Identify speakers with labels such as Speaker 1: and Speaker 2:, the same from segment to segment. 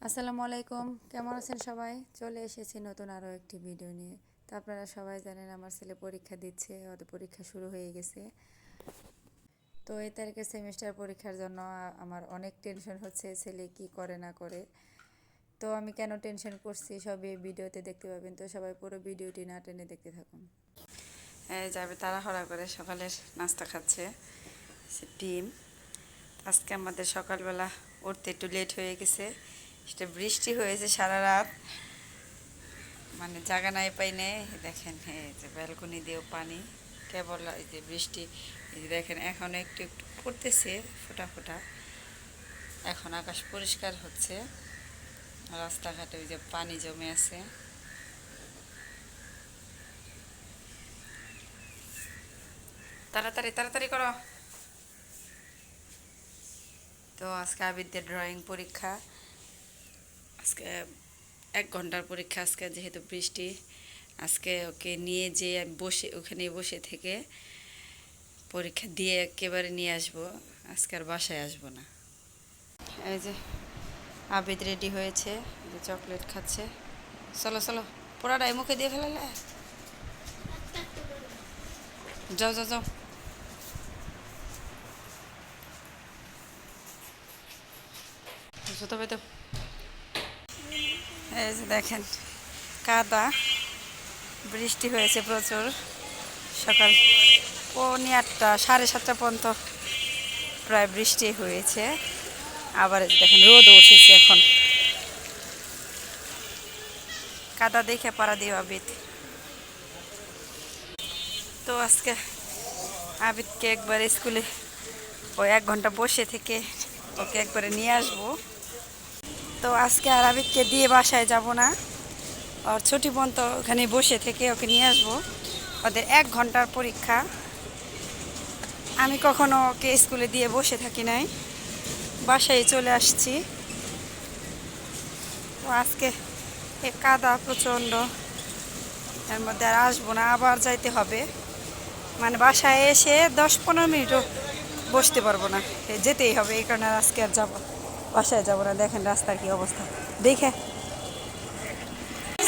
Speaker 1: আসসালামু আলাইকুম, কেমন আছেন সবাই? চলে এসেছি নতুন আরও একটি ভিডিও নিয়ে। তো আপনারা সবাই জানেন আমার ছেলে পরীক্ষা দিচ্ছে, ওদের পরীক্ষা শুরু হয়ে গেছে। তো এই তারিখে সেমিস্টার পরীক্ষার জন্য আমার অনেক টেনশন হচ্ছে, ছেলে কি করে না করে। তো আমি কেন টেনশন করছি সবই ভিডিওতে দেখতে পাবেন, তো সবাই পুরো ভিডিওটি না টেনে দেখতে থাকুন। যাবে তাড়াহুড়া করে সকালের নাস্তা খাচ্ছে, ডিম। আজকে আমাদের সকালবেলা উঠতে একটু লেট হয়ে গেছে, সেটা বৃষ্টি হয়েছে সারা রাত, মানে জায়গা নাই পাই নেই। দেখেন এই যে ব্যালকনি দিয়েও পানি, কেবল এই যে বৃষ্টি, এই যে দেখেন এখন একটু একটু পড়তেছে ফোঁটা ফোঁটা। এখন আকাশ পরিষ্কার হচ্ছে, রাস্তাঘাটে ওই যে পানি জমে আছে। তাড়াতাড়ি তাড়াতাড়ি করো। তো আজকে আবিরদের ড্রয়িং পরীক্ষা, আজকে 1 ঘন্টার পরীক্ষা। আজকে যেহেতু বৃষ্টি, আজকে ওকে নিয়ে যে আমি বসে ওখানে বসে থেকে পরীক্ষা দিয়ে একেবারে নিয়ে আসবো, আজকে আর বাসায় আসবো না। এই যে আবিদ রেডি হয়েছে, এই যে চকলেট খাচ্ছে। চলো চলো, পোড়াটাই মুখে দিয়ে ফেলালে। যাও যাও যাও। জুতো পেতো। এই যে দেখেন কাদা, বৃষ্টি হয়েছে প্রচুর। সকাল 8:30 7:30 পর্যন্ত প্রায় বৃষ্টি হয়েছে। আবার দেখেন রোদ উঠেছে এখন। কাদা দেখে পাড়া দিও আবিদ। তো আজকে আবিদকে একবার স্কুলে ওই 1 ঘন্টা বসে থেকে ওকে একবারে নিয়ে আসবো। তো আজকে আর আবিদকে দিয়ে বাসায় যাব না, আর ছুটি পর্যন্ত ওখানে বসে থেকে ওকে নিয়ে আসবো। ওদের 1 ঘন্টার পরীক্ষা। আমি কখনো ওকে স্কুলে দিয়ে বসে থাকি নাই, বাসায় চলে আসছি। তো আজকে এ কাদা প্রচণ্ড, এর মধ্যে আর আসবো না, আবার যাইতে হবে। মানে বাসায় এসে 10-15 মিনিটও বসতে পারবো না, যেতেই হবে। এই কারণে আজকে আর যাবো, বাসায় যাবো না। দেখেন রাস্তার কি অবস্থা দেখে।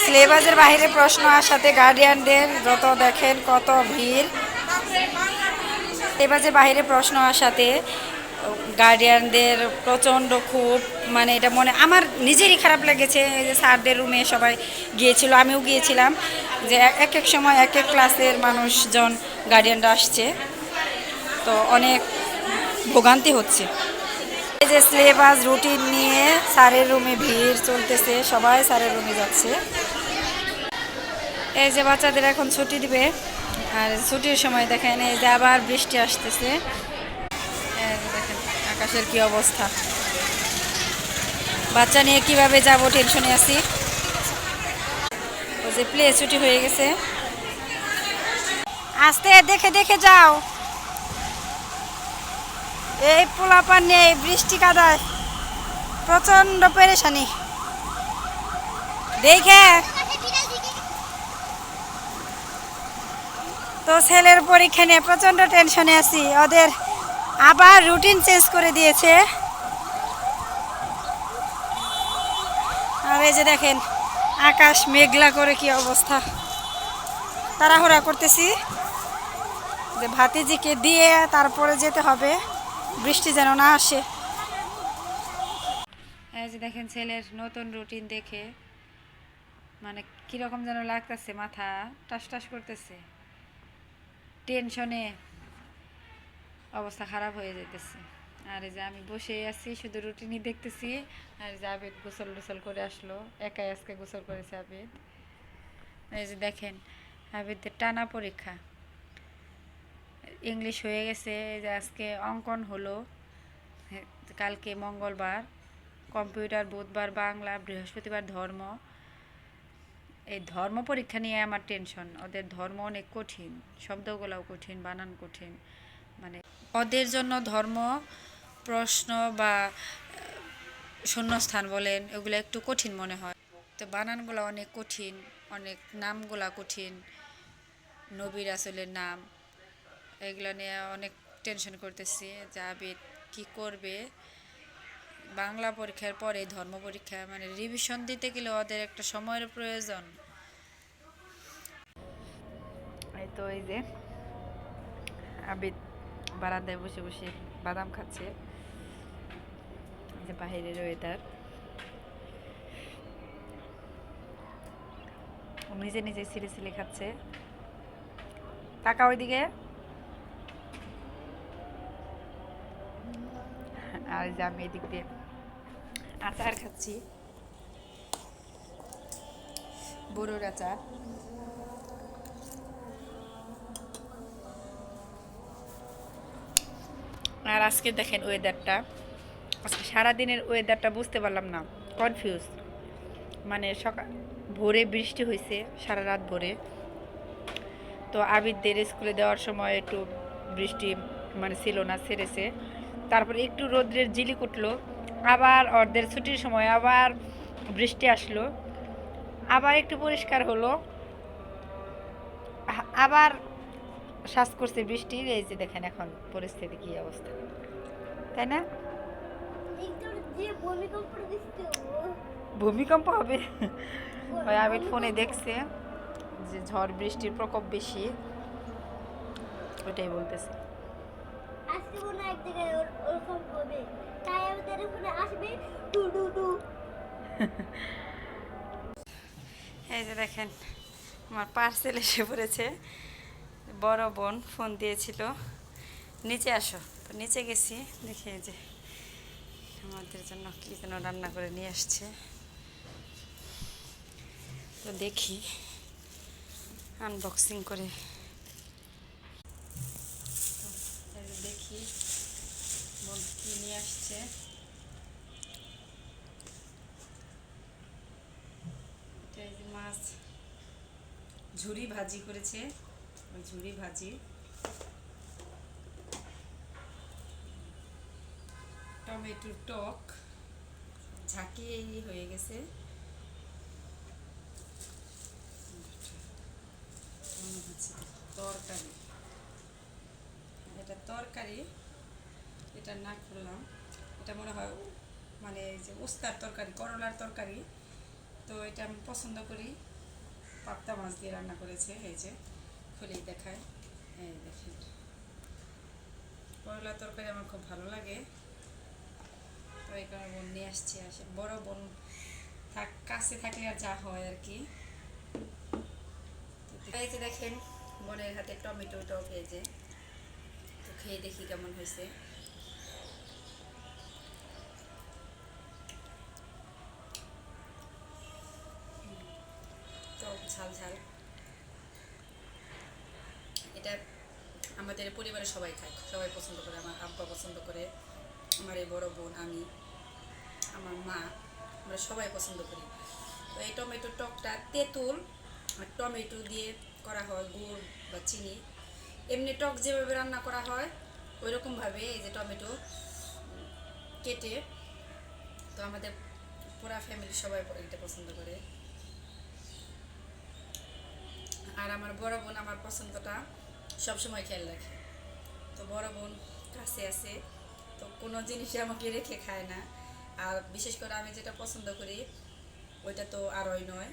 Speaker 1: সিলেবাসের বাইরে প্রশ্ন আসাতে গার্ডিয়ানদের যত দেখেন কত ভিড়। সিলেবাসের বাইরে প্রশ্ন আসাতে গার্ডিয়ানদের প্রচণ্ড খুব, মানে এটা মনে আমার নিজেরই খারাপ লেগেছে। এই যে স্যারদের রুমে সবাই গিয়েছিল, আমিও গিয়েছিলাম, যে এক এক সময় এক এক ক্লাসের মানুষজন গার্ডিয়ানরা আসছে, তো অনেক ভোগান্তি হচ্ছে। এই যে সিলেবাস রুটিন নিয়ে স্যারের রুমে ভিড় চলতেছে, সবাই স্যারের রুমে যাচ্ছে। এই যে বাচ্চাদের এখন ছুটি দিবে, আর ছুটির সময় দেখেন এই যে আবার বৃষ্টি আসতেছে। এই যে দেখেন আকাশের কি অবস্থা, বাচ্চা নিয়ে কিভাবে যাব টেনশনে আছি। ওই যে প্লে ছুটি হয়ে গেছে, আস্তে দেখে দেখে যাও। এই পোলাপান নেই, বৃষ্টি কাদায় প্রচণ্ড পেরেশানি দেখে। তো ছেলের পরীক্ষা নিয়ে প্রচণ্ড টেনশনে আছি, ওদের আবার রুটিন চেঞ্জ করে দিয়েছে। আর এই যে দেখেন আকাশ মেঘলা করে কি অবস্থা, তাড়াহুড়া করতেছি যে ভাতিজিকে দিয়ে তারপরে যেতে হবে, বৃষ্টি যেন না আসে। এই যে দেখেন ছেলের নতুন রুটিন দেখে মানে কীরকম যেন লাগতেছে, মাথা টাস টাস করতেছে, টেনশনে অবস্থা খারাপ হয়ে যেতেছে। আর এই যে আমি বসে আছি শুধু রুটিনই দেখতেছি। আর যে আবিদ গোসল টোসল করে আসলো, একাই আজকে গোসল করেছে আবিদ। এই যে দেখেন আবিদের টানা পরীক্ষা, ইংলিশ হয়ে গেছে, এই যে আজকে অঙ্কন হলো, কালকে মঙ্গলবার কম্পিউটার, বুধবার বাংলা, বৃহস্পতিবার ধর্ম। এই ধর্ম পরীক্ষা নিয়ে আমার টেনশন, ওদের ধর্ম অনেক কঠিন, শব্দগুলোও কঠিন, বানান কঠিন। মানে ওদের জন্য ধর্ম প্রশ্ন বা শূন্যস্থান বলেন এগুলো একটু কঠিন মনে হয়। তো বানানগুলো অনেক কঠিন, অনেক নামগুলা কঠিন, নবী রাসূলের নাম, এগুলো নিয়ে অনেক টেনশন করতেছি যে আবিদ কী করবে। বাংলা পরীক্ষার পরে ধর্ম পরীক্ষা মানে রিভিশন দিতে গেলে ওদের একটা সময়ের প্রয়োজন। এই তো এই যে আবিদ বারান্দায় বসে বসে বাদাম খাচ্ছে, যে বাহিরের ওয়েদার, নিজে নিজে সিলে সিলে খাচ্ছে। টাকা ওইদিকে। আর যে আমি এদিক দিয়ে আচার খাচ্ছি, বড়ুর আচার। আর আজকে দেখেন ওয়েদারটা, আজকে সারাদিনের ওয়েদারটা বুঝতে পারলাম না, কনফিউজ। মানে সকাল ভোরে বৃষ্টি হয়েছে, সারা রাত ভোরে। তো আবিদদের স্কুলে দেওয়ার সময় একটু বৃষ্টি মানে ছিল না, ছেড়েছে। তারপরে একটু রোদ্রের জিলিক উঠলো, আবার অর্ধের ছুটির সময় আবার বৃষ্টি আসলো, আবার একটু পরিষ্কার হলো, আবার শ্বাস করছে বৃষ্টির। এই যে দেখেন এখন পরিস্থিতি কি অবস্থা, তাই না? ভূমিকম্প হবে। ওই আবিদ ফোনে দেখছে যে ঝড় বৃষ্টির প্রকোপ বেশি, ওটাই বলতেছে। আজকে মনে এক জায়গায় ওরকম হবে, তাই আমি টেলিফোনে আসবে টু টু টু। এই যে দেখেন আমার পার্সেল এসে পড়েছে। বড় বোন ফোন দিয়েছিল নিচে আসো, তো নিচে গেছি, দেখে এই যে আমাদের জন্য কী যেন রান্না করে নিয়ে আসছে। তো দেখি আনবক্সিং করে দেখি বোন কী নিয়ে আসছে। এটা এই যে মাছ ঝুরি ভাজি করেছে, ওই ঝুরি ভাজি, টমেটোর টক, ঝাঁকি হয়ে গেছে, তরকারি, এটা তরকারি, এটা না করলাম, এটা মনে হয় মানে এই যে উস্তার তরকারি, করলার তরকারি। তো এটা আমি পছন্দ করি, পাবদা মাছ দিয়ে রান্না করেছে। এই যে খুলেই দেখায়, এই দেখেন করলার তরকারি আমার খুব ভালো লাগে। তো এই কারণে বোন নিয়ে আসছে, আসে বড় বোন কাছে থাকলে আর যা হয় আর কি। এই যে দেখেন বোনের হাতে টমেটো টক, এই যে তো খেয়ে দেখি কেমন হয়েছে। টক ঝাল ঝাল, এটা আমাদের পরিবারের সবাই খায়, সবাই পছন্দ করে। আমার আব্বা পছন্দ করে, আমার এই বড় বোন, আমি, আমার মা, আমরা সবাই পছন্দ করি। তো এই টমেটো টকটা তেঁতুল আর টমেটো দিয়ে করা হয়, গুড় বা চিনি। এমনি টক যেভাবে রান্না করা হয় ওই রকমভাবে এই যে টমেটো কেটে। তো আমাদের পুরা ফ্যামিলি সবাই এটা পছন্দ করে। আর আমার বড় বোন আমার পছন্দটা সবসময় খেয়াল রাখে। তো বড় বোন কাছে আছে, তো কোনো জিনিসই আমাকে রেখে খায় না। আর বিশেষ করে আমি যেটা পছন্দ করি ওইটা তো আরই নয়।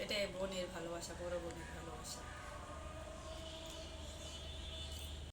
Speaker 1: এটাই বোনের ভালোবাসা, বড় বোনের ভালোবাসা।